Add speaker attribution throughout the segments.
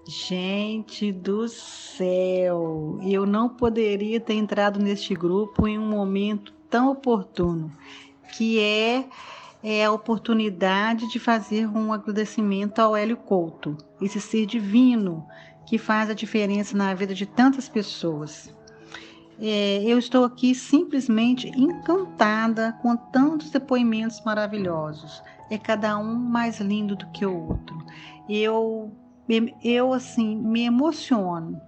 Speaker 1: Gente do céu, eu não poderia ter entrado neste grupo em um momento tão oportuno, que é a oportunidade de fazer um agradecimento ao Hélio Couto, esse ser divino que faz a diferença na vida de tantas pessoas. Eu estou aqui simplesmente encantada com tantos depoimentos maravilhosos. É cada um mais lindo do que o outro. Eu, eu assim, me emociono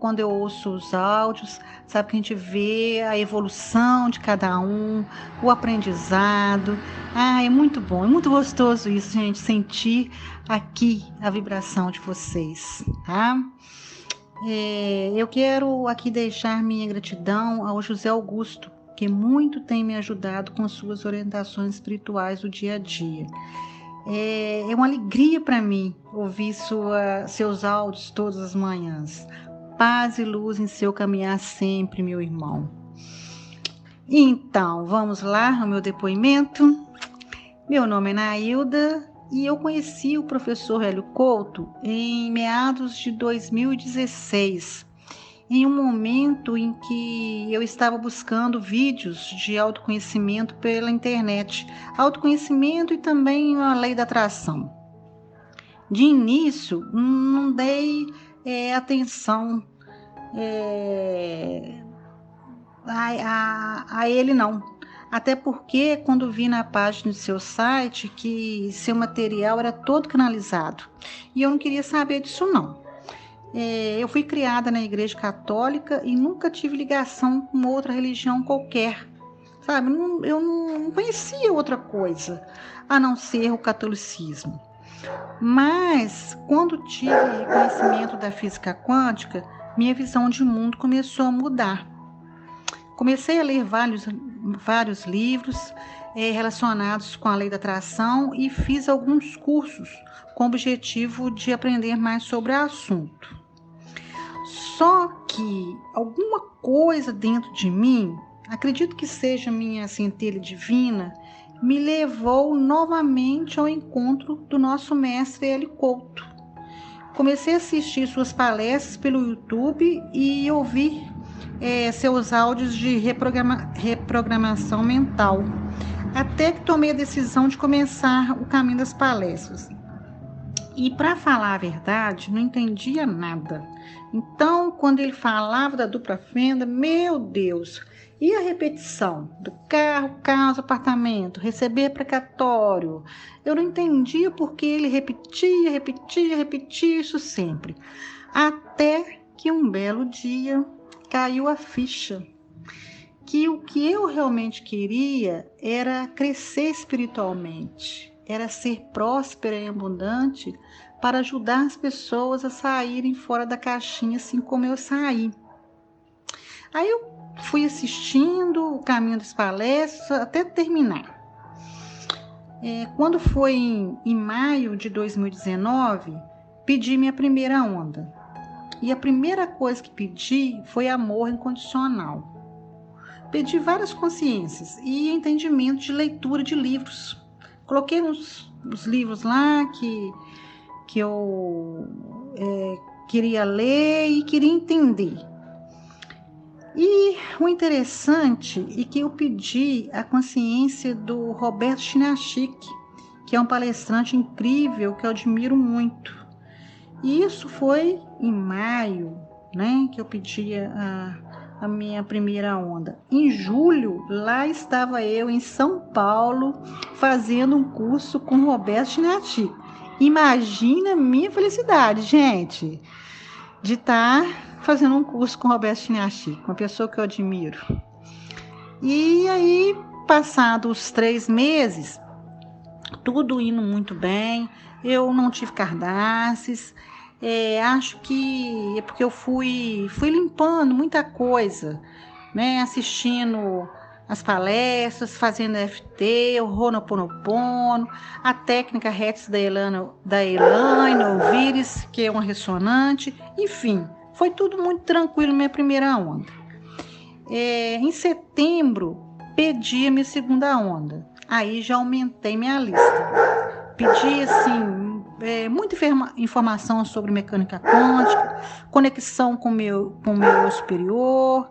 Speaker 1: quando eu ouço os áudios, sabe que a gente vê a evolução de cada um, o aprendizado. É muito bom, é muito gostoso isso, gente, sentir aqui a vibração de vocês, tá? Eu quero aqui deixar minha gratidão ao José Augusto, que muito tem me ajudado com suas orientações espirituais do dia a dia. É uma alegria para mim ouvir seus áudios todas as manhãs. Paz e luz em seu caminhar sempre, meu irmão. Então, vamos lá ao meu depoimento. Meu nome é Nailda e eu conheci o professor Hélio Couto em meados de 2016, em um momento em que eu estava buscando vídeos de autoconhecimento pela internet, autoconhecimento e também a lei da atração. De início, não dei atenção a ele não. Até porque quando vi na página do seu site que seu material era todo canalizado. E eu não queria saber disso não. Eu fui criada na igreja católica e nunca tive ligação com outra religião qualquer. Sabe, eu não conhecia outra coisa a não ser o catolicismo. Mas quando tive conhecimento da física quântica, minha visão de mundo começou a mudar. Comecei a ler vários livros relacionados com a lei da atração e fiz alguns cursos com o objetivo de aprender mais sobre o assunto. Só que alguma coisa dentro de mim, acredito que seja minha centelha divina, me levou novamente ao encontro do nosso mestre Hélio Couto. Comecei a assistir suas palestras pelo YouTube e ouvir seus áudios de reprogramação mental, até que tomei a decisão de começar o caminho das palestras. E para falar a verdade, não entendia nada. Então, quando ele falava da dupla fenda, meu Deus, e a repetição do carro, casa, apartamento, receber precatório, eu não entendia porque ele repetia isso sempre. Até que um belo dia caiu a ficha que o que eu realmente queria era crescer espiritualmente, era ser próspera e abundante para ajudar as pessoas a saírem fora da caixinha, assim como eu saí. Aí eu fui assistindo o caminho das palestras até terminar. Quando foi em maio de 2019, pedi minha primeira onda. E a primeira coisa que pedi foi amor incondicional. Pedi várias consciências e entendimento de leitura de livros. Coloquei os livros lá que eu queria ler e queria entender. E o interessante é que eu pedi a consciência do Roberto Chinachic, que é um palestrante incrível que eu admiro muito. E isso foi em maio, né, que eu pedi a minha primeira onda. Em julho, lá estava eu em São Paulo fazendo um curso com Roberto Chinati. Imagina a minha felicidade, gente, de estar fazendo um curso com Roberto Chinati, uma pessoa que eu admiro. E aí, passados os 3 meses, tudo indo muito bem, eu não tive cardáceis. Acho que é porque eu fui limpando muita coisa, né? Assistindo as palestras, fazendo FT, o Ho'oponopono, a técnica Hertz da Elaine Oviris, que é uma ressonante, enfim, foi tudo muito tranquilo minha primeira onda. Em setembro, pedi a minha segunda onda, aí já aumentei minha lista. Pedi assim, muita informação sobre mecânica quântica, conexão com o meu eu superior,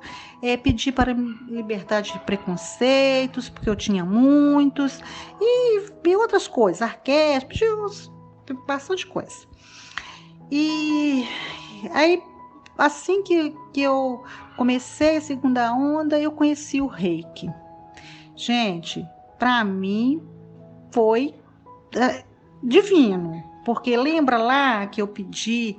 Speaker 1: pedi para me libertar de preconceitos, porque eu tinha muitos, e outras coisas, arquétipos, bastante coisa. E aí, assim que eu comecei a segunda onda, eu conheci o Reiki. Gente, para mim foi divino, porque lembra lá que eu pedi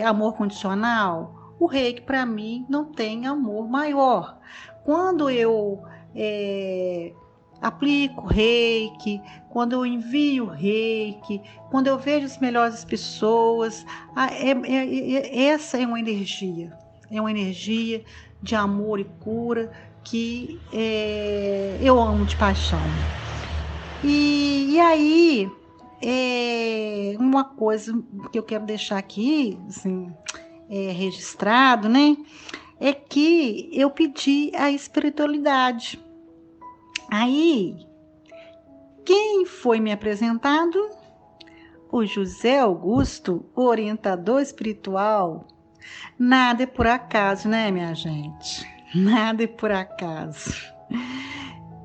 Speaker 1: amor condicional? O Reiki para mim não tem amor maior. Quando eu aplico Reiki, quando eu envio Reiki, quando eu vejo as melhores pessoas, essa é uma energia de amor e cura que eu amo de paixão. E aí, uma coisa que eu quero deixar aqui, assim, registrado, né? É que eu pedi a espiritualidade. Aí, quem foi me apresentado? O José Augusto, orientador espiritual. Nada é por acaso, né, minha gente? Nada é por acaso.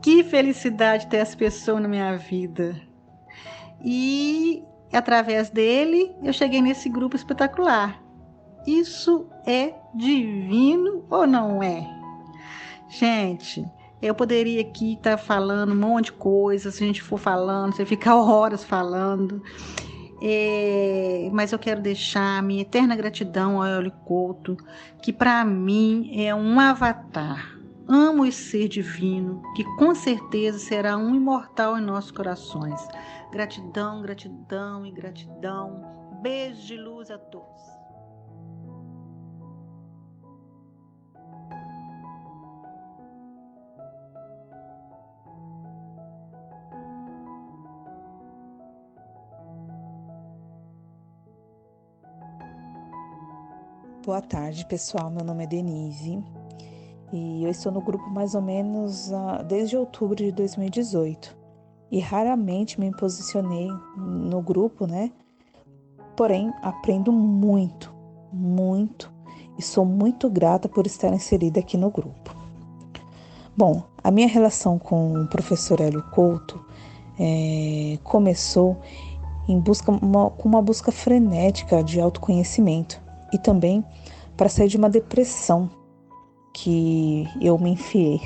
Speaker 1: Que felicidade ter essa pessoa na minha vida. E através dele eu cheguei nesse grupo espetacular. Isso é divino ou não é? Gente, eu poderia aqui estar falando um monte de coisas, se a gente for falando, você ficar horas falando. Mas eu quero deixar a minha eterna gratidão ao Hélio Couto, que para mim é um avatar. Amo esse ser divino, que com certeza será um imortal em nossos corações. Gratidão, gratidão e gratidão. Beijo de luz a todos.
Speaker 2: Boa tarde, pessoal. Meu nome é Denise e eu estou no grupo mais ou menos desde outubro de 2018 e raramente me posicionei no grupo, né? Porém, aprendo muito, muito e sou muito grata por estar inserida aqui no grupo. Bom, a minha relação com o professor Hélio Couto começou com uma busca frenética de autoconhecimento e também para sair de uma depressão que eu me enfiei.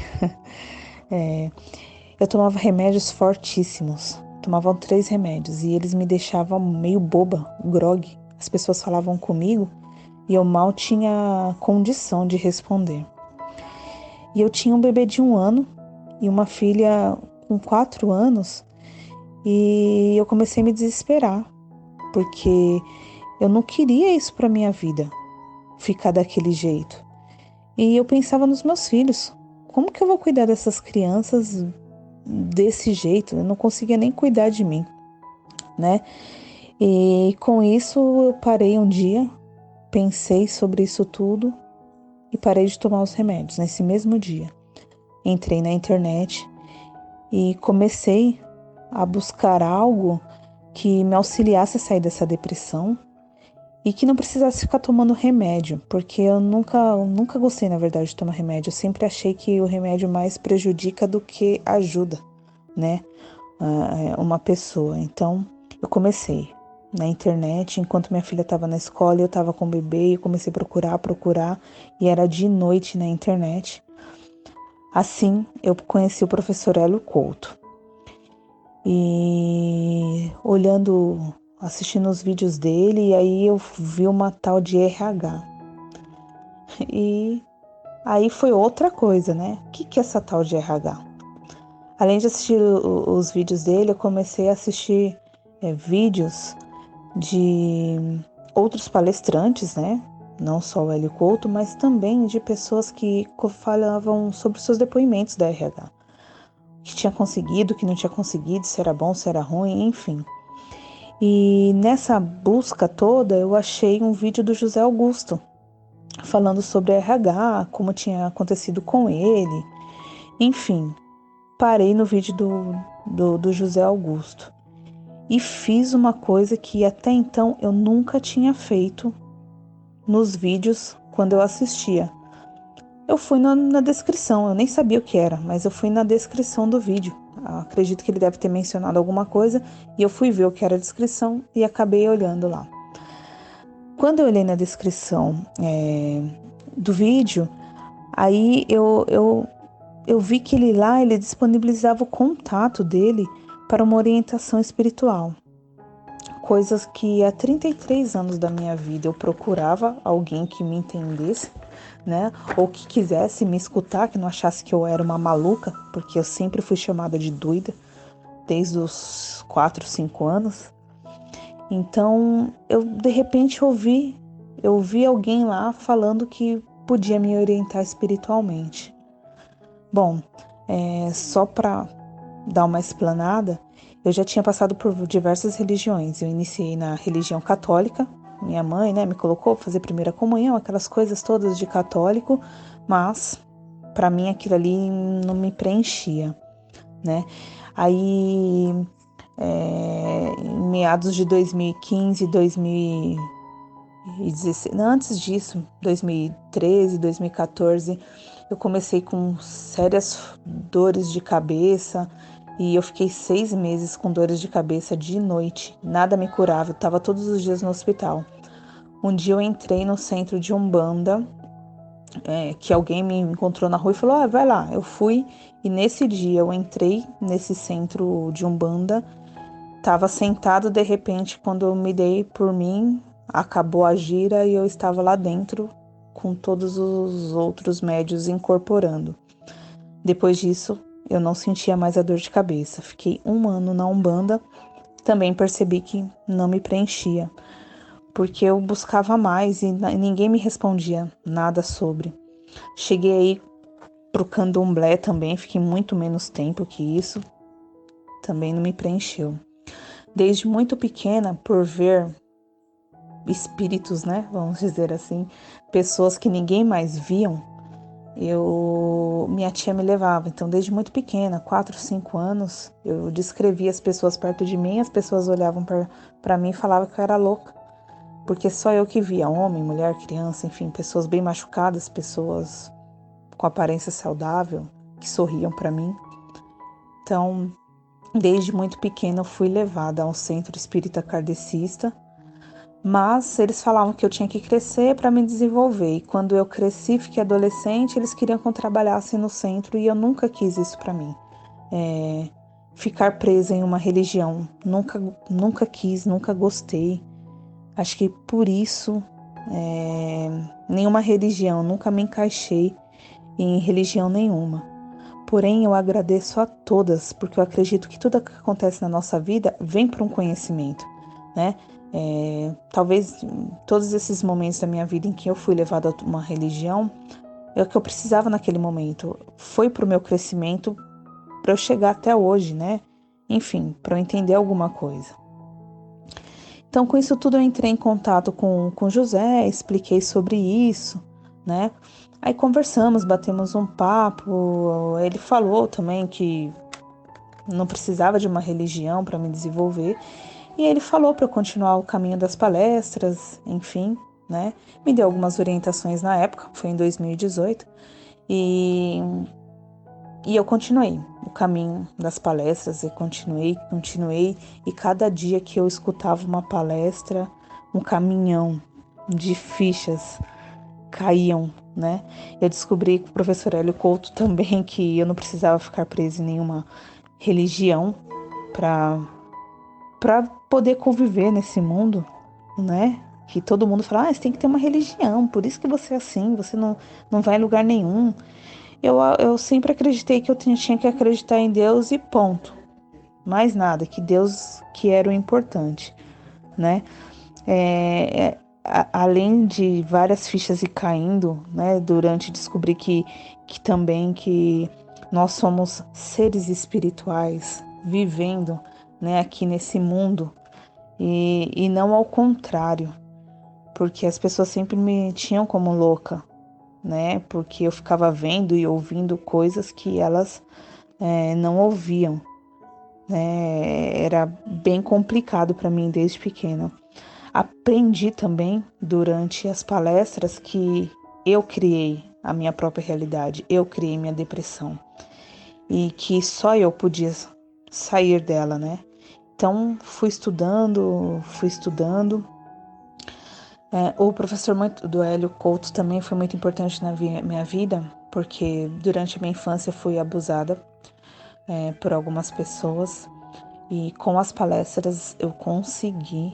Speaker 2: Eu tomava remédios fortíssimos, tomavam 3 remédios e eles me deixavam meio boba, grogue. As pessoas falavam comigo e eu mal tinha condição de responder. E eu tinha um bebê de 1 ano e uma filha com 4 anos e eu comecei a me desesperar, porque eu não queria isso para minha vida, ficar daquele jeito. E eu pensava nos meus filhos. Como que eu vou cuidar dessas crianças desse jeito? Eu não conseguia nem cuidar de mim, né? E com isso eu parei um dia, pensei sobre isso tudo e parei de tomar os remédios nesse mesmo dia. Entrei na internet e comecei a buscar algo que me auxiliasse a sair dessa depressão e que não precisasse ficar tomando remédio, porque eu nunca gostei, na verdade, de tomar remédio. Eu sempre achei que o remédio mais prejudica do que ajuda, né, uma pessoa. Então, eu comecei na internet, enquanto minha filha estava na escola, eu estava com o bebê, e comecei a procurar, e era de noite na internet. Assim, eu conheci o professor Hélio Couto. E assistindo os vídeos dele, e aí eu vi uma tal de RH. E aí foi outra coisa, né? O que é essa tal de RH? Além de assistir os vídeos dele, eu comecei a assistir vídeos de outros palestrantes, né? Não só o Hélio Couto, mas também de pessoas que falavam sobre seus depoimentos da RH. Que tinha conseguido, que não tinha conseguido, se era bom, se era ruim, enfim. E nessa busca toda, eu achei um vídeo do José Augusto, falando sobre RH, como tinha acontecido com ele. Enfim, parei no vídeo do José Augusto. e fiz uma coisa que até então eu nunca tinha feito nos vídeos quando eu assistia. Eu fui na descrição, eu nem sabia o que era, mas eu fui na descrição do vídeo. Acredito que ele deve ter mencionado alguma coisa e eu fui ver o que era a descrição e acabei olhando lá. Quando eu olhei na descrição do vídeo, aí eu vi que ele disponibilizava o contato dele para uma orientação espiritual. Coisas que há 33 anos da minha vida eu procurava alguém que me entendesse, né? Ou que quisesse me escutar, que não achasse que eu era uma maluca, porque eu sempre fui chamada de doida, desde os 4, 5 anos. Então, eu de repente eu vi alguém lá falando que podia me orientar espiritualmente. Bom, só para dar uma explanada, eu já tinha passado por diversas religiões. Eu iniciei na religião católica, minha mãe, né, me colocou para fazer primeira comunhão, aquelas coisas todas de católico, mas para mim aquilo ali não me preenchia, né? Aí, em meados de 2015, 2016, não, antes disso, 2013, 2014, eu comecei com sérias dores de cabeça e eu fiquei 6 meses com dores de cabeça de noite. Nada me curava, eu estava todos os dias no hospital. Um dia eu entrei no centro de Umbanda, que alguém me encontrou na rua e falou, vai lá. Eu fui e nesse dia eu entrei nesse centro de Umbanda, estava sentado, de repente, quando eu me dei por mim, acabou a gira e eu estava lá dentro com todos os outros médios incorporando. Depois disso, eu não sentia mais a dor de cabeça. Fiquei 1 ano na Umbanda, também percebi que não me preenchia, porque eu buscava mais e ninguém me respondia nada sobre. Cheguei aí pro Candomblé também, fiquei muito menos tempo que isso, também não me preencheu. Desde muito pequena, por ver espíritos, né, vamos dizer assim, pessoas que ninguém mais viam, minha tia me levava. Então, desde muito pequena, 4, 5 anos, eu descrevia as pessoas perto de mim, as pessoas olhavam para mim e falavam que eu era louca, porque só eu que via homem, mulher, criança, enfim, pessoas bem machucadas, pessoas com aparência saudável, que sorriam para mim. Então, desde muito pequena, eu fui levada a um centro espírita kardecista, mas eles falavam que eu tinha que crescer para me desenvolver. E quando eu cresci, fiquei adolescente, eles queriam que eu trabalhasse no centro e eu nunca quis isso para mim. Ficar presa em uma religião, nunca quis, nunca gostei. Acho que por isso, nenhuma religião, nunca me encaixei em religião nenhuma. Porém, eu agradeço a todas, porque eu acredito que tudo que acontece na nossa vida vem para um conhecimento, né? Talvez todos esses momentos da minha vida em que eu fui levada a uma religião, é o que eu precisava naquele momento. Foi para o meu crescimento, para eu chegar até hoje, né? Enfim, para eu entender alguma coisa. Então, com isso tudo, eu entrei em contato com José, expliquei sobre isso, né? Aí conversamos, batemos um papo, ele falou também que não precisava de uma religião para me desenvolver, e ele falou para eu continuar o caminho das palestras, enfim, né? Me deu algumas orientações na época, foi em 2018, e eu continuei o caminho das palestras, e continuei, e cada dia que eu escutava uma palestra, um caminhão de fichas caíam, né? Eu descobri com o professor Hélio Couto também que eu não precisava ficar presa em nenhuma religião para poder conviver nesse mundo, né? Que todo mundo fala, você tem que ter uma religião, por isso que você é assim, você não vai em lugar nenhum. Eu sempre acreditei que eu tinha que acreditar em Deus e ponto. Mais nada, que Deus que era o importante, né? Além de várias fichas ir caindo, né? Durante descobrir que também que nós somos seres espirituais vivendo, né? Aqui nesse mundo e não ao contrário, porque as pessoas sempre me tinham como louca, né? Porque eu ficava vendo e ouvindo coisas que elas não ouviam. né? Era bem complicado para mim desde pequena. Aprendi também durante as palestras que eu criei a minha própria realidade, eu criei minha depressão e que só eu podia sair dela, né? Então fui estudando. O professor do Hélio Couto também foi muito importante na minha vida, porque durante a minha infância fui abusada por algumas pessoas e com as palestras eu consegui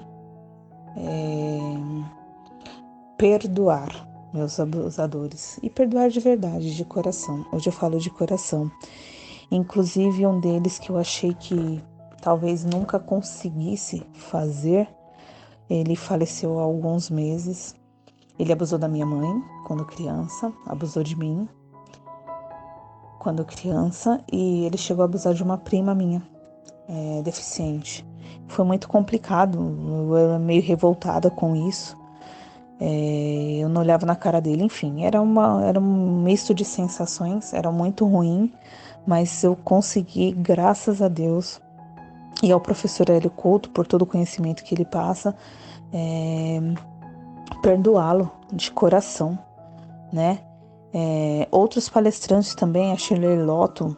Speaker 2: perdoar meus abusadores e perdoar de verdade, de coração. Hoje eu falo de coração. Inclusive um deles que eu achei que talvez nunca conseguisse fazer, ele faleceu há alguns meses. Ele abusou da minha mãe quando criança, abusou de mim quando criança e ele chegou a abusar de uma prima minha, deficiente. Foi muito complicado, eu era meio revoltada com isso. Eu não olhava na cara dele, enfim, era um misto de sensações, era muito ruim, mas eu consegui, graças a Deus, e ao professor Hélio Couto, por todo o conhecimento que ele passa, perdoá-lo de coração, né? Outros palestrantes também, a Shirley Lotto,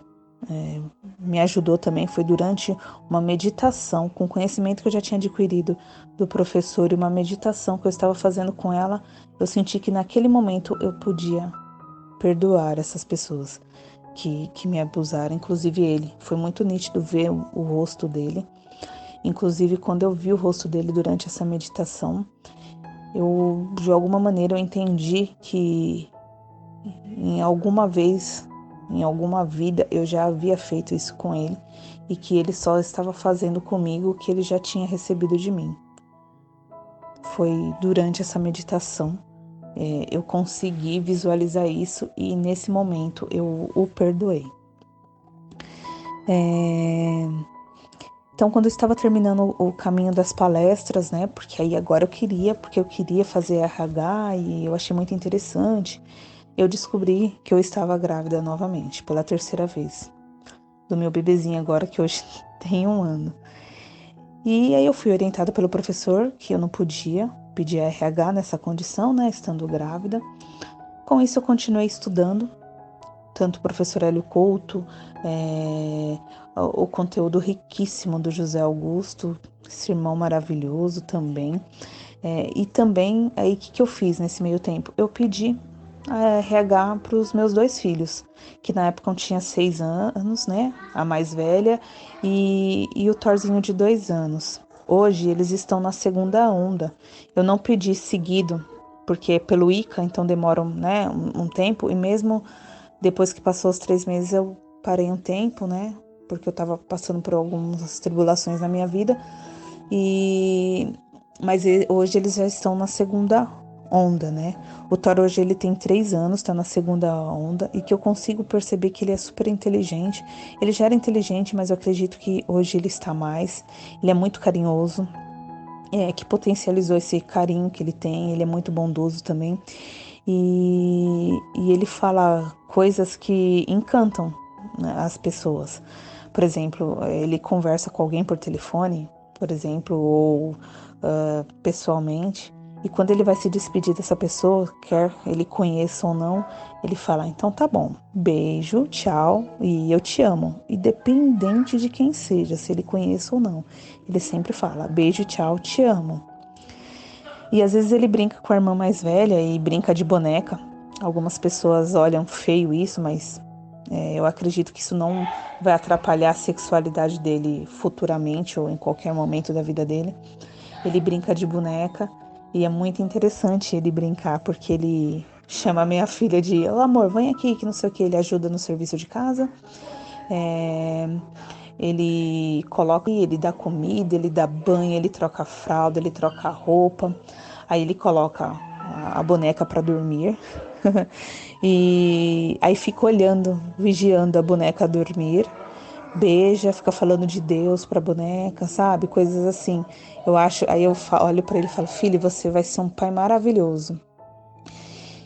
Speaker 2: me ajudou também, foi durante uma meditação, com o conhecimento que eu já tinha adquirido do professor e uma meditação que eu estava fazendo com ela, eu senti que naquele momento eu podia perdoar essas pessoas que me abusaram, inclusive ele. Foi muito nítido ver o rosto dele. Inclusive, quando eu vi o rosto dele durante essa meditação, de alguma maneira, eu entendi que em alguma vez, em alguma vida, eu já havia feito isso com ele e que ele só estava fazendo comigo o que ele já tinha recebido de mim. Foi durante essa meditação, eu consegui visualizar isso e nesse momento eu o perdoei. Então, quando eu estava terminando o caminho das palestras, né, porque aí agora eu queria fazer RH e eu achei muito interessante, eu descobri que eu estava grávida novamente, pela terceira vez, do meu bebezinho agora, que hoje tem 1 ano. E aí eu fui orientada pelo professor que eu não podia pedir RH nessa condição, né, estando grávida. Com isso eu continuei estudando, tanto o professor Hélio Couto, o conteúdo riquíssimo do José Augusto, esse irmão maravilhoso também. E também, aí o que eu fiz nesse meio tempo? Eu pedi RH para os meus 2 filhos, que na época tinha 6 anos, né? A mais velha, e o Thorzinho de 2 anos. Hoje eles estão na segunda onda. Eu não pedi seguido, porque é pelo ICA, então demoram, né, um tempo, e mesmo depois que passou os 3 meses eu parei um tempo, né? Porque eu estava passando por algumas tribulações na minha vida. Mas hoje eles já estão na segunda onda, né? O Thor hoje ele tem 3 anos, está na segunda onda, e que eu consigo perceber que ele é super inteligente. Ele já era inteligente, mas eu acredito que hoje ele está mais. Ele é muito carinhoso, que potencializou esse carinho que ele tem. Ele é muito bondoso também. E ele fala coisas que encantam, né, as pessoas. Por exemplo, ele conversa com alguém por telefone, por exemplo, ou pessoalmente, e quando ele vai se despedir dessa pessoa, quer ele conheça ou não, ele fala, então tá bom, beijo, tchau, e eu te amo. Independente de quem seja, se ele conheça ou não, ele sempre fala, beijo, tchau, te amo. E às vezes ele brinca com a irmã mais velha e brinca de boneca. Algumas pessoas olham feio isso, mas eu acredito que isso não vai atrapalhar a sexualidade dele futuramente ou em qualquer momento da vida dele. Ele brinca de boneca e é muito interessante ele brincar, porque ele chama a minha filha de "Ô, amor, vem aqui", que não sei o que, ele ajuda no serviço de casa. Ele coloca, ele dá comida, ele dá banho, ele troca a fralda, ele troca a roupa. Aí ele coloca a boneca para dormir. E aí fica olhando, vigiando a boneca dormir. Beija, fica falando de Deus pra boneca, sabe? Coisas assim. Eu acho, aí eu olho para ele e falo, filho, você vai ser um pai maravilhoso.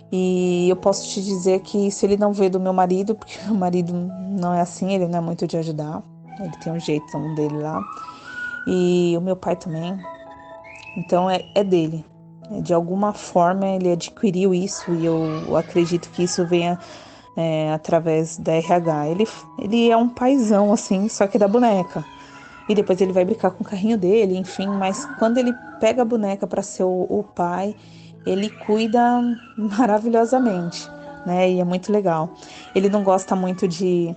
Speaker 2: E eu posso te dizer que isso ele não vê do meu marido, porque meu marido não é assim, ele não é muito de ajudar. Ele tem um jeitão dele lá. E o meu pai também. Então é dele. De alguma forma ele adquiriu isso e eu acredito que isso venha através da RH. Ele é um paizão, assim, só que da boneca. E depois ele vai brincar com o carrinho dele, enfim. Mas quando ele pega a boneca para ser o pai, ele cuida maravilhosamente, né? E é muito legal. Ele não gosta muito de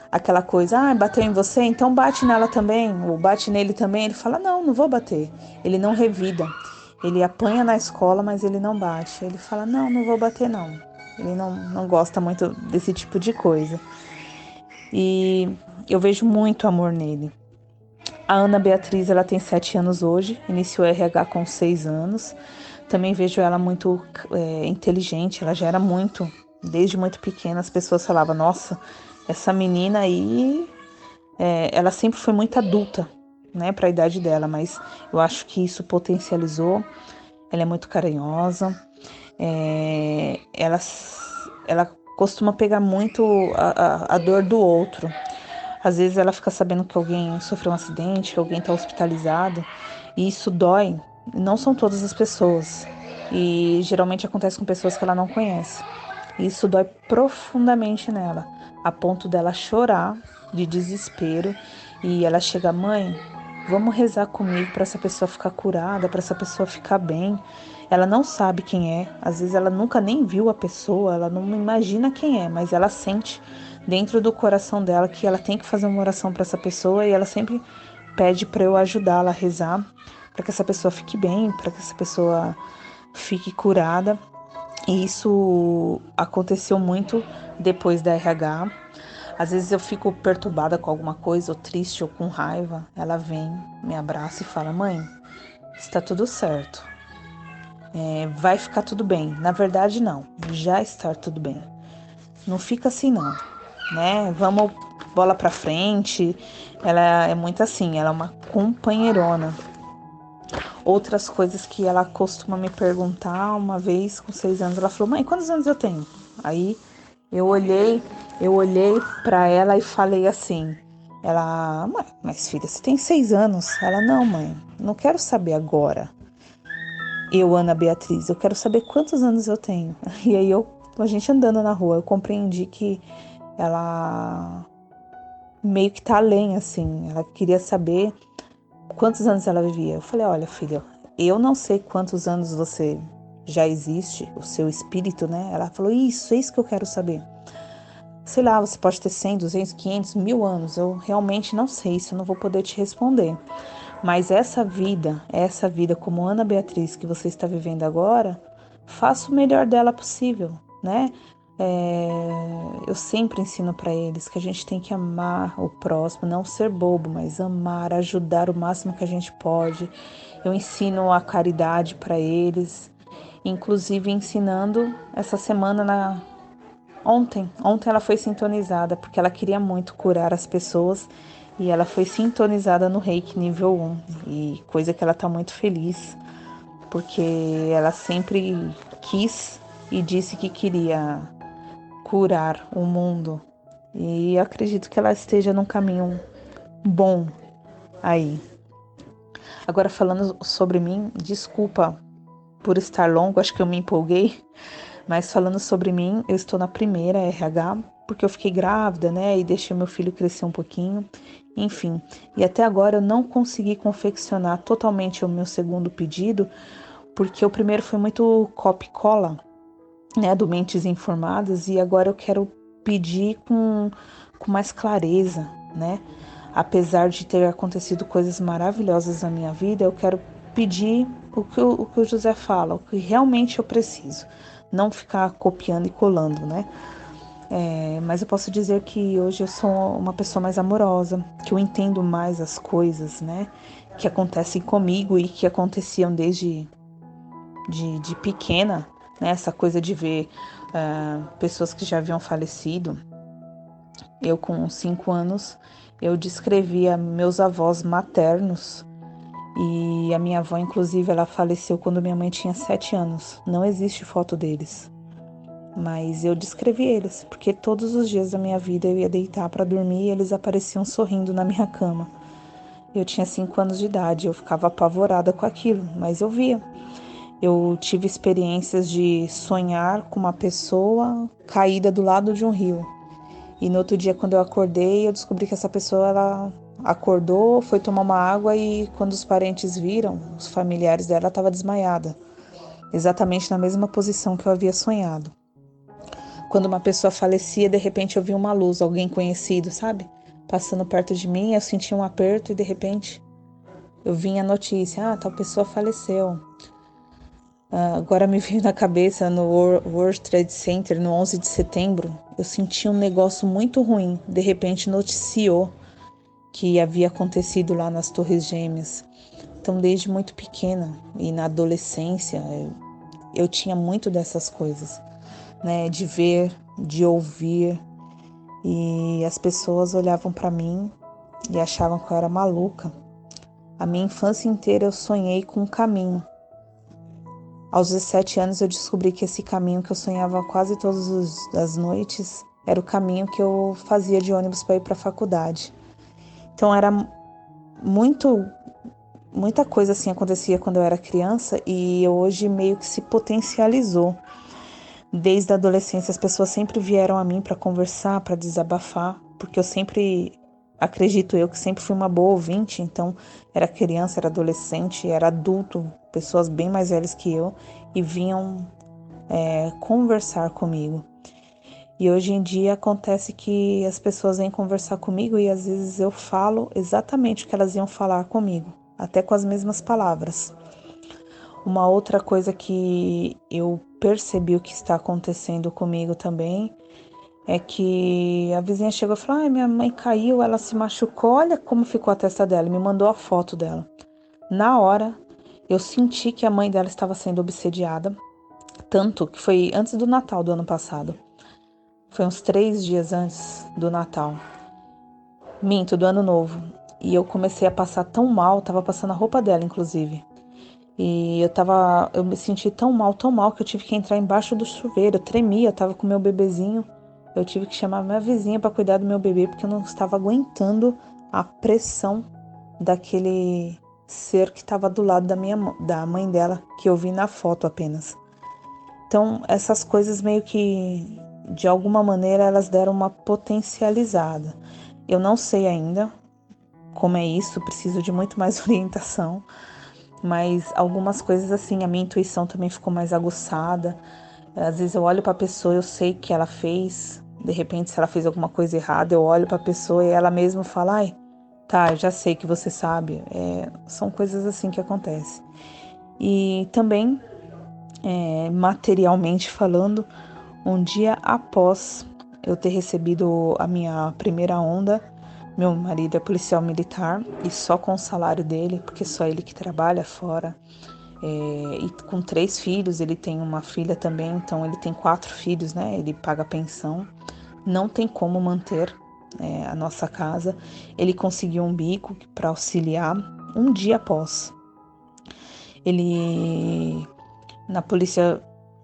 Speaker 2: aquela coisa, bateu em você, então bate nela também, ou bate nele também. Ele fala, não vou bater. Ele não revida. Ele apanha na escola, mas ele não bate. Ele fala, não vou bater não. Ele não gosta muito desse tipo de coisa. E eu vejo muito amor nele. A Ana Beatriz, ela tem 7 anos hoje, iniciou a RH com 6 anos. Também vejo ela muito inteligente, ela já era muito, desde muito pequena, as pessoas falavam, nossa, essa menina aí, ela sempre foi muito adulta, né, para a idade dela, mas eu acho que isso potencializou. Ela é muito carinhosa, ela costuma pegar muito a dor do outro. Às vezes ela fica sabendo que alguém sofreu um acidente, que alguém está hospitalizado, e isso dói. Não são todas as pessoas, e geralmente acontece com pessoas que ela não conhece. Isso dói profundamente nela, a ponto dela chorar de desespero, e ela chega, mãe, vamos rezar comigo para essa pessoa ficar curada, para essa pessoa ficar bem. Ela não sabe quem é, às vezes ela nunca nem viu a pessoa, ela não imagina quem é, mas ela sente dentro do coração dela que ela tem que fazer uma oração para essa pessoa, e ela sempre pede para eu ajudá-la a rezar, para que essa pessoa fique bem, para que essa pessoa fique curada. E isso aconteceu muito depois da RH. Às vezes eu fico perturbada com alguma coisa, ou triste, ou com raiva. Ela vem, me abraça e fala, mãe, está tudo certo. Vai ficar tudo bem. Na verdade, não. Já está tudo bem. Não fica assim, não. Né? Vamos bola pra frente. Ela é muito assim, ela é uma companheirona. Outras coisas que ela costuma me perguntar, uma vez com 6 anos, ela falou, mãe, quantos anos eu tenho? Aí eu olhei pra ela e falei assim, ela, mas filha, você tem 6 anos? Ela, não, mãe, não quero saber agora. Eu, Ana Beatriz, eu quero saber quantos anos eu tenho. E aí a gente andando na rua, eu compreendi que ela meio que tá além, assim. Ela queria saber quantos anos ela vivia. Eu falei, olha, filha, eu não sei quantos anos você já existe, o seu espírito, né? Ela falou, isso, é isso que eu quero saber. Sei lá, você pode ter 100, 200, 500, 1000 anos. Eu realmente não sei, isso eu não vou poder te responder. Mas essa vida como Ana Beatriz que você está vivendo agora, faça o melhor dela possível, né? Eu sempre ensino para eles que a gente tem que amar o próximo, não ser bobo, mas amar, ajudar o máximo que a gente pode. Eu ensino a caridade para eles, inclusive ensinando essa semana Ontem ela foi sintonizada, porque ela queria muito curar as pessoas, e ela foi sintonizada no Reiki nível 1, e coisa que ela tá muito feliz, porque ela sempre quis e disse que queria curar o mundo, e eu acredito que ela esteja num caminho bom aí. Agora falando sobre mim, desculpa por estar longo, acho que eu me empolguei. Mas falando sobre mim, eu estou na primeira RH, porque eu fiquei grávida, né? E deixei meu filho crescer um pouquinho. Enfim, e até agora eu não consegui confeccionar totalmente o meu segundo pedido, porque o primeiro foi muito copia e cola, né? Do Mentes Informadas, e agora eu quero pedir com mais clareza, né? Apesar de ter acontecido coisas maravilhosas na minha vida, eu quero pedir o que o José fala, o que realmente eu preciso. Não ficar copiando e colando, né? Mas eu posso dizer que hoje eu sou uma pessoa mais amorosa, que eu entendo mais as coisas, né? Que acontecem comigo e que aconteciam desde de pequena, né? Essa coisa de ver pessoas que já haviam falecido. Eu, com 5 anos, eu descrevia meus avós maternos. E a minha avó, inclusive, ela faleceu quando minha mãe tinha 7 anos. Não existe foto deles. mas eu descrevi eles, porque todos os dias da minha vida eu ia deitar para dormir e eles apareciam sorrindo na minha cama. Eu tinha 5 anos de idade, eu ficava apavorada com aquilo, mas eu via. Eu tive experiências de sonhar com uma pessoa caída do lado de um rio. E no outro dia, quando eu acordei, eu descobri que essa pessoa, ela acordou, foi tomar uma água e quando os parentes viram, os familiares dela, ela estava desmaiada. Exatamente na mesma posição que eu havia sonhado. Quando uma pessoa falecia, de repente eu vi uma luz, alguém conhecido, sabe? Passando perto de mim, eu senti um aperto e de repente eu vi a notícia, tal pessoa faleceu. Agora me veio na cabeça no World Trade Center, no 11 de setembro, eu senti um negócio muito ruim. De repente noticiou que havia acontecido lá nas Torres Gêmeas. Então, desde muito pequena e na adolescência, eu tinha muito dessas coisas, né? De ver, de ouvir. E as pessoas olhavam para mim e achavam que eu era maluca. A minha infância inteira eu sonhei com um caminho. Aos 17 anos eu descobri que esse caminho que eu sonhava quase todas as noites era o caminho que eu fazia de ônibus para ir para a faculdade. Então era muita coisa assim acontecia quando eu era criança e hoje meio que se potencializou. Desde a adolescência as pessoas sempre vieram a mim para conversar, para desabafar, porque eu sempre, acredito eu que sempre fui uma boa ouvinte, então era criança, era adolescente, era adulto, pessoas bem mais velhas que eu e vinham conversar comigo. E hoje em dia acontece que as pessoas vêm conversar comigo e às vezes eu falo exatamente o que elas iam falar comigo, até com as mesmas palavras. Uma outra coisa que eu percebi o que está acontecendo comigo também é que a vizinha chegou e falou: minha mãe caiu, ela se machucou, olha como ficou a testa dela, e me mandou a foto dela. Na hora, eu senti que a mãe dela estava sendo obsediada, tanto que foi antes do Natal do ano passado. Foi uns 3 dias antes do Natal. Minto, do Ano Novo. E eu comecei a passar tão mal, tava passando a roupa dela, inclusive. E eu me senti tão mal, que eu tive que entrar embaixo do chuveiro. Eu tremia, eu tava com meu bebezinho. Eu tive que chamar minha vizinha para cuidar do meu bebê, porque eu não estava aguentando a pressão daquele ser que estava do lado da mãe dela, que eu vi na foto apenas. Então, essas coisas meio que, de alguma maneira, elas deram uma potencializada. Eu não sei ainda como é isso, preciso de muito mais orientação, mas algumas coisas assim, a minha intuição também ficou mais aguçada. Às vezes eu olho para a pessoa, eu sei que ela fez, de repente se ela fez alguma coisa errada, eu olho para a pessoa e ela mesma fala: ai, tá, eu já sei que você sabe. São coisas assim que acontecem. E também, materialmente falando, um dia após eu ter recebido a minha primeira onda, meu marido é policial militar e só com o salário dele, porque só ele que trabalha fora, e com 3 filhos, ele tem uma filha também, então ele tem 4 filhos, né? Ele paga pensão, não tem como manter a nossa casa. Ele conseguiu um bico para auxiliar um dia após. Ele, na polícia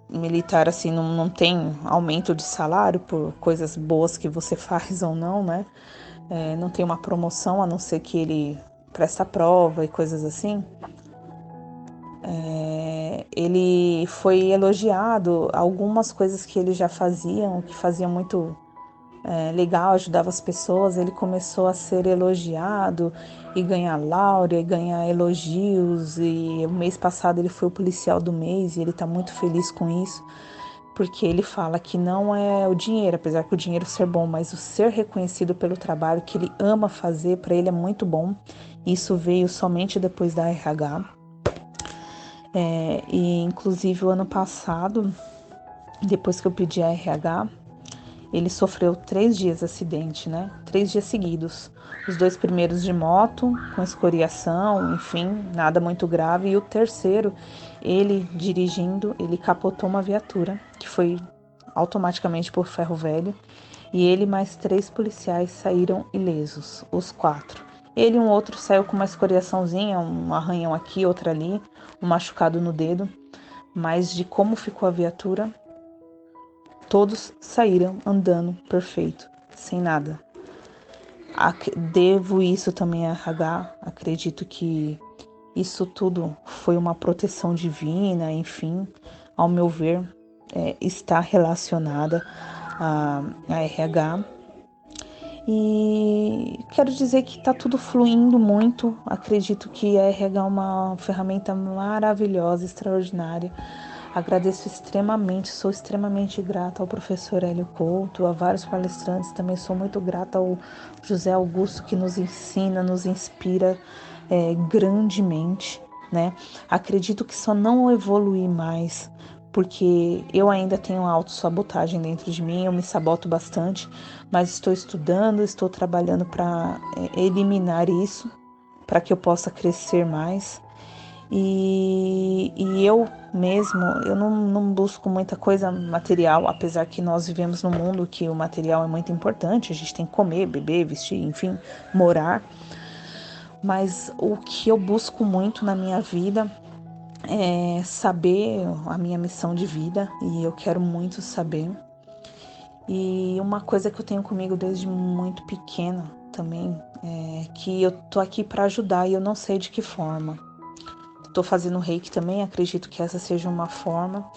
Speaker 2: militar, assim, não tem aumento de salário por coisas boas que você faz ou não, né? Não tem uma promoção, a não ser que ele presta prova e coisas assim. Ele foi elogiado, algumas coisas que ele já que fazia muito legal, ajudava as pessoas, ele começou a ser elogiado e ganhar laure, e ganhar elogios, e o mês passado ele foi o policial do mês e ele está muito feliz com isso, porque ele fala que não é o dinheiro, apesar que o dinheiro ser bom, mas o ser reconhecido pelo trabalho que ele ama fazer, para ele é muito bom. Isso veio somente depois da RH. E inclusive o ano passado, depois que eu pedi a RH, ele sofreu 3 dias de acidente, né? 3 dias seguidos. Os 2 primeiros de moto, com escoriação, enfim, nada muito grave. E o terceiro, ele dirigindo, ele capotou uma viatura, que foi automaticamente por ferro velho. E ele mais 3 policiais saíram ilesos, os 4. Ele e um outro saiu com uma escoriaçãozinha, um arranhão aqui, outro ali, um machucado no dedo. Mas de como ficou a viatura, todos saíram andando perfeito, sem nada. Devo isso também a RH, acredito que isso tudo foi uma proteção divina, enfim, ao meu ver, está relacionada a RH. E quero dizer que está tudo fluindo muito. Acredito que a RH é uma ferramenta maravilhosa, extraordinária. Agradeço extremamente, sou extremamente grata ao professor Hélio Couto, a vários palestrantes. Também sou muito grata ao José Augusto, que nos ensina, nos inspira grandemente, né? Acredito que só não evoluir mais porque eu ainda tenho autossabotagem dentro de mim, eu me saboto bastante, mas estou estudando, estou trabalhando para eliminar isso, para que eu possa crescer mais. E eu mesmo, eu não busco muita coisa material, apesar que nós vivemos num mundo que o material é muito importante, a gente tem que comer, beber, vestir, enfim, morar. Mas o que eu busco muito na minha vida saber a minha missão de vida, e eu quero muito saber. E uma coisa que eu tenho comigo desde muito pequena também é que eu tô aqui para ajudar e eu não sei de que forma. Tô fazendo reiki também, acredito que essa seja uma forma,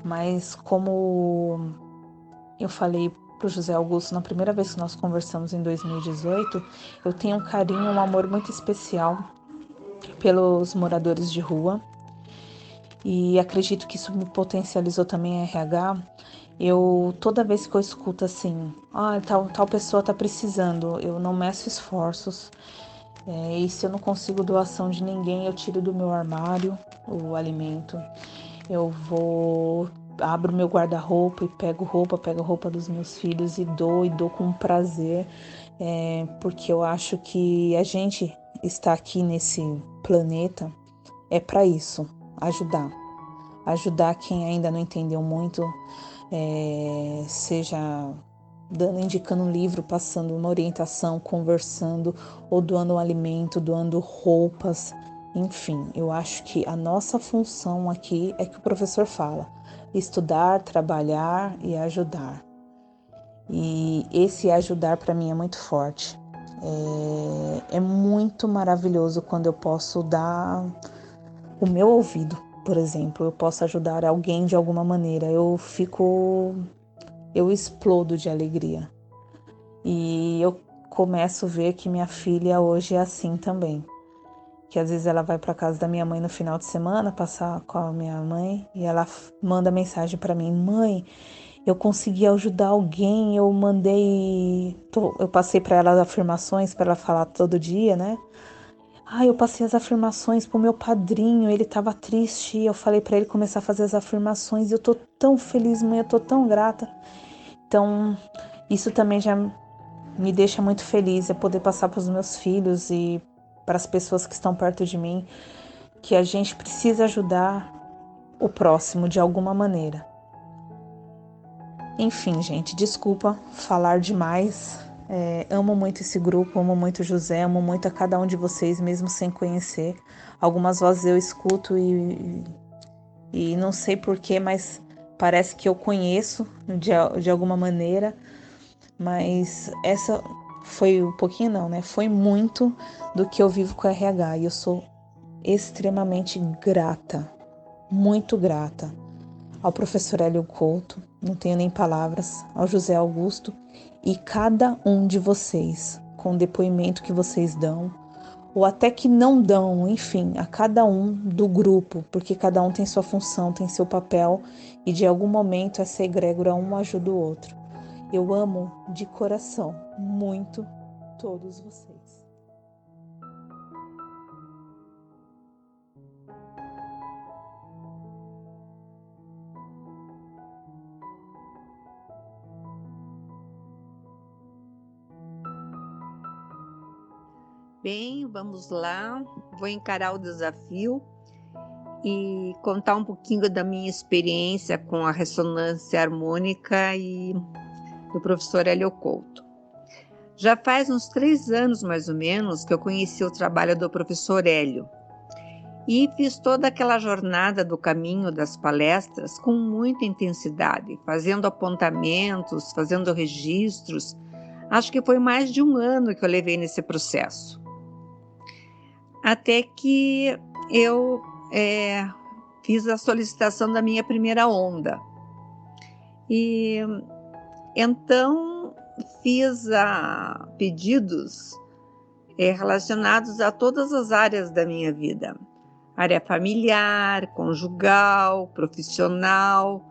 Speaker 2: mas como eu falei pro José Augusto na primeira vez que nós conversamos em 2018, eu tenho um carinho, um amor muito especial pelos moradores de rua. E acredito que isso me potencializou também a RH. Toda vez que eu escuto assim, tal pessoa tá precisando, eu não meço esforços. E se eu não consigo doação de ninguém, eu tiro do meu armário o alimento. Eu abro meu guarda-roupa e pego a roupa dos meus filhos e dou com prazer. Porque eu acho que a gente está aqui nesse planeta para isso, ajudar quem ainda não entendeu muito, seja indicando um livro, passando uma orientação, conversando, ou doando um alimento, doando roupas, enfim, eu acho que a nossa função aqui é que o professor fala, estudar, trabalhar e ajudar. E esse ajudar para mim é muito forte. É muito maravilhoso quando eu posso dar o meu ouvido, por exemplo, eu posso ajudar alguém de alguma maneira, eu explodo de alegria. E eu começo a ver que minha filha hoje é assim também. Que às vezes ela vai para casa da minha mãe no final de semana, passar com a minha mãe, e ela manda mensagem para mim: mãe, eu consegui ajudar alguém, eu passei para ela as afirmações para ela falar todo dia, né? Eu passei as afirmações pro meu padrinho, ele estava triste, e eu falei para ele começar a fazer as afirmações, e eu tô tão feliz, mãe, eu tô tão grata. Então, isso também já me deixa muito feliz, poder passar para os meus filhos e para as pessoas que estão perto de mim, que a gente precisa ajudar o próximo de alguma maneira. Enfim, gente, desculpa falar demais. Amo muito esse grupo, amo muito o José, amo muito a cada um de vocês, mesmo sem conhecer. Algumas vozes eu escuto e não sei porquê, mas parece que eu conheço de alguma maneira. Mas essa foi um pouquinho não, né? Foi muito do que eu vivo com a RH e eu sou extremamente grata, muito grata ao professor Hélio Couto, não tenho nem palavras, ao José Augusto e cada um de vocês, com o depoimento que vocês dão, ou até que não dão, enfim, a cada um do grupo, porque cada um tem sua função, tem seu papel e de algum momento essa egrégora um ajuda o outro. Eu amo de coração muito todos vocês.
Speaker 3: Bem, vamos lá. Vou encarar o desafio e contar um pouquinho da minha experiência com a ressonância harmônica e do professor Hélio Couto. Já faz uns 3 anos, mais ou menos, que eu conheci o trabalho do professor Hélio. E fiz toda aquela jornada do caminho das palestras com muita intensidade, fazendo apontamentos, fazendo registros. Acho que foi mais de 1 ano que eu levei nesse processo. Até que eu fiz a solicitação da minha primeira onda. E então fiz pedidos relacionados a todas as áreas da minha vida. Área familiar, conjugal, profissional,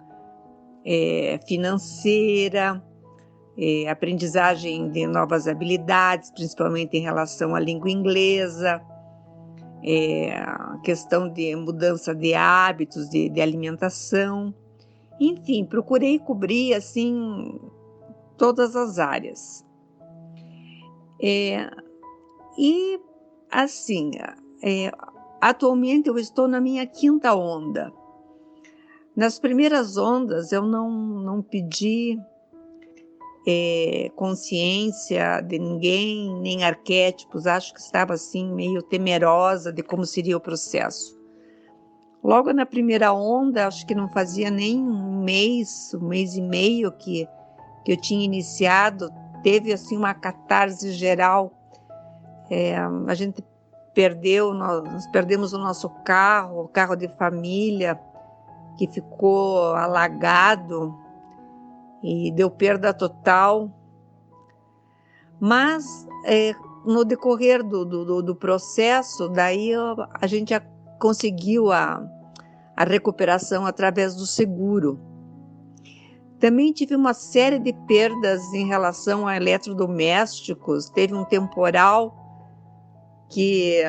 Speaker 3: financeira, aprendizagem de novas habilidades, principalmente em relação à língua inglesa, questão de mudança de hábitos, de alimentação. Enfim, procurei cobrir assim todas as áreas. E assim, atualmente eu estou na minha 5ª onda. Nas primeiras ondas eu não pedi consciência de ninguém, nem arquétipos. Acho que estava assim meio temerosa de como seria o processo. Logo na primeira onda, acho que não fazia nem um mês e meio que eu tinha iniciado, teve assim uma catarse geral. A gente nós perdemos o nosso carro, o carro de família, que ficou alagado e deu perda total. Mas no decorrer do processo, daí a gente conseguiu a recuperação através do seguro. Também tive uma série de perdas em relação a eletrodomésticos. Teve um temporal que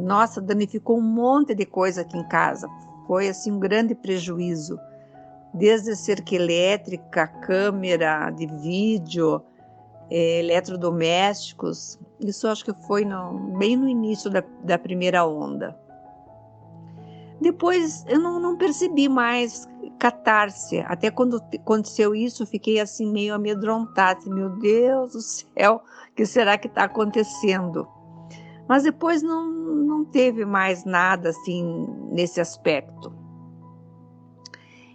Speaker 3: nossa, danificou um monte de coisa aqui em casa. Foi assim um grande prejuízo, desde cerca elétrica, câmera de vídeo, eletrodomésticos. Isso acho que foi bem no início da primeira onda. Depois eu não percebi mais catarse. Até quando aconteceu isso, fiquei assim meio amedrontada. Meu Deus do céu, o que será que está acontecendo? Mas depois não teve mais nada assim nesse aspecto.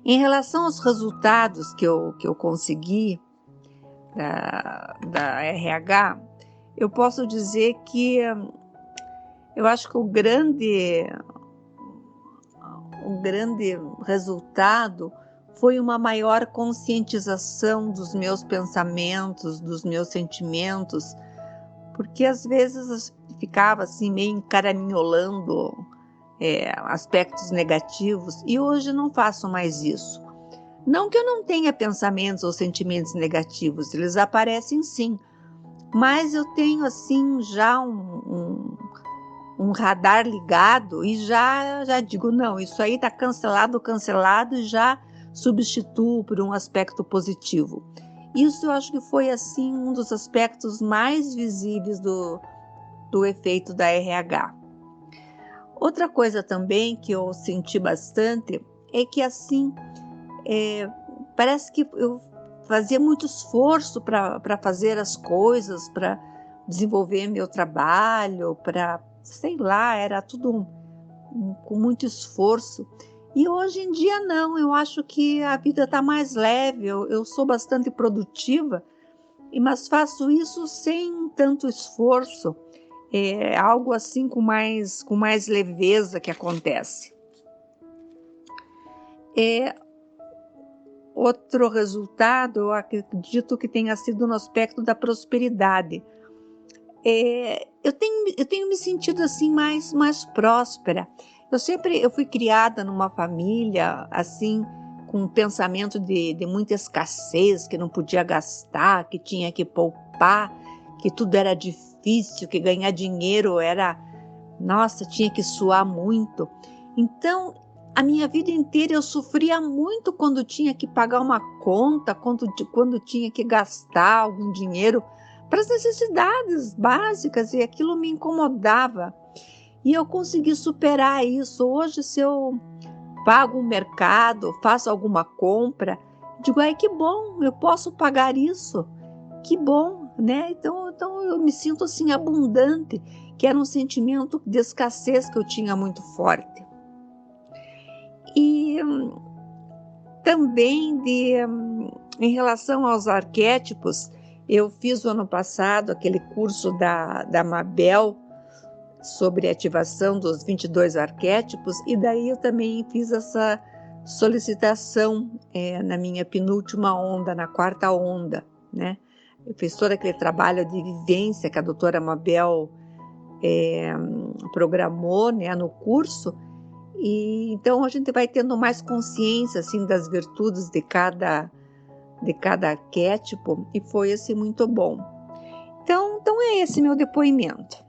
Speaker 3: Em relação aos resultados que eu consegui da RH, eu posso dizer que eu acho que o grande resultado foi uma maior conscientização dos meus pensamentos, dos meus sentimentos, porque às vezes ficava assim meio encaraminholando aspectos negativos, e hoje não faço mais isso. Não que eu não tenha pensamentos ou sentimentos negativos, eles aparecem sim, mas eu tenho assim já um radar ligado e já digo, não, isso aí está cancelado e já substituo por um aspecto positivo. Isso eu acho que foi assim um dos aspectos mais visíveis do efeito da RH. Outra coisa também que eu senti bastante é que assim, parece que eu fazia muito esforço para fazer as coisas, para desenvolver meu trabalho, sei lá, era tudo com muito esforço. E hoje em dia não, eu acho que a vida está mais leve, eu sou bastante produtiva, mas faço isso sem tanto esforço. É algo assim com mais leveza que acontece. Outro resultado, eu acredito que tenha sido no aspecto da prosperidade. Eu tenho me sentido assim mais próspera. Eu fui criada numa família assim com um pensamento de muita escassez, que não podia gastar, que tinha que poupar, que tudo era difícil, que ganhar dinheiro tinha que suar muito. Então, a minha vida inteira eu sofria muito quando tinha que pagar uma conta, quando tinha que gastar algum dinheiro para as necessidades básicas, e aquilo me incomodava. E eu consegui superar isso. Hoje, se eu pago um mercado, faço alguma compra, digo, que bom, eu posso pagar isso. Que bom, né? Então, Então eu me sinto assim abundante, que era um sentimento de escassez que eu tinha muito forte. E também em relação aos arquétipos, eu fiz o ano passado aquele curso da Mabel sobre ativação dos 22 arquétipos, e daí eu também fiz essa solicitação na minha penúltima onda, na quarta onda, né? Eu fiz todo aquele trabalho de vivência que a doutora Mabel programou, né, no curso, e então a gente vai tendo mais consciência assim das virtudes de cada arquétipo, e foi assim muito bom. Então é esse meu depoimento.